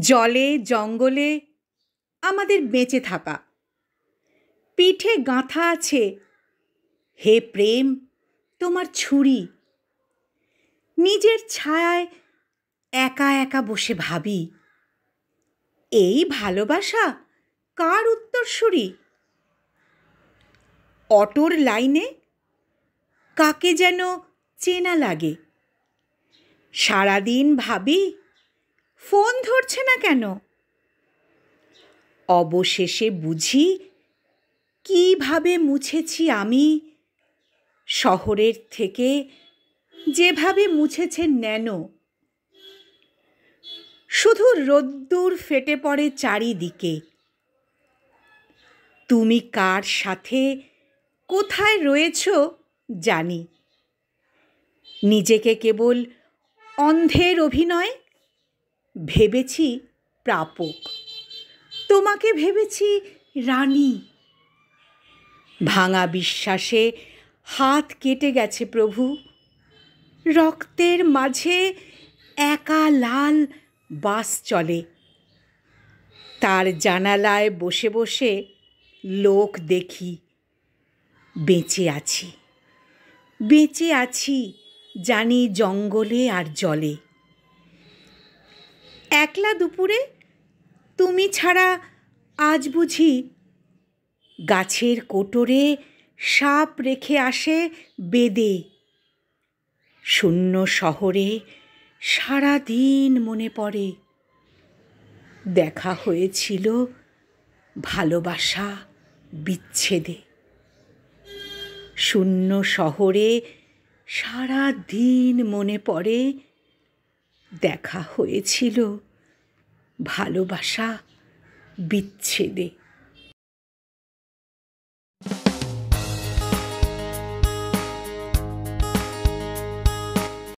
জলে জঙ্গলে আমাদের বেঁচে থাকা, পিঠে গাঁথা আছে হে প্রেম তোমার ছুরি। নিজের ছায়ায় একা একা বসে ভাবি, এই ভালোবাসা কার উত্তরসূরি? অটোর লাইনে কাকে যেন চেনা লাগে, সারাদিন ভাবি ফোন ধরছে না কেন? অবশেষে বুঝি কিভাবে মুছেছি আমি শহরের থেকে যেভাবে মুছেছে ন্যানো। শুধু রোদ্দুর ফেটে পড়ে চারিদিকে, তুমি কার সাথে কোথায় রয়েছ জানি। নিজেকে কেবল অন্ধের অভিনয় ভেবেছি প্রাপক, তোমাকে ভেবেছি রানী। ভাঙা বিশ্বাসে হাত কেটে গেছে প্রভু, রক্তের মাঝে একা লাল বাস চলে। তার জানালায় বসে বসে লোক দেখি, বেঁচে আছি বেঁচে আছি জানি জঙ্গলে আর জলে। একলা দুপুরে তুমি ছাড়া আজ বুঝি গাছের কোটরে সাপ রেখে আসে বেদে। শূন্য শহরে সারা দিন মনে পড়ে দেখা হয়েছিল ভালোবাসা বিচ্ছেদে। শূন্য শহরে সারা দিন মনে পড়ে দেখা হয়েছিল ভালোবাসা বিচ্ছেদে।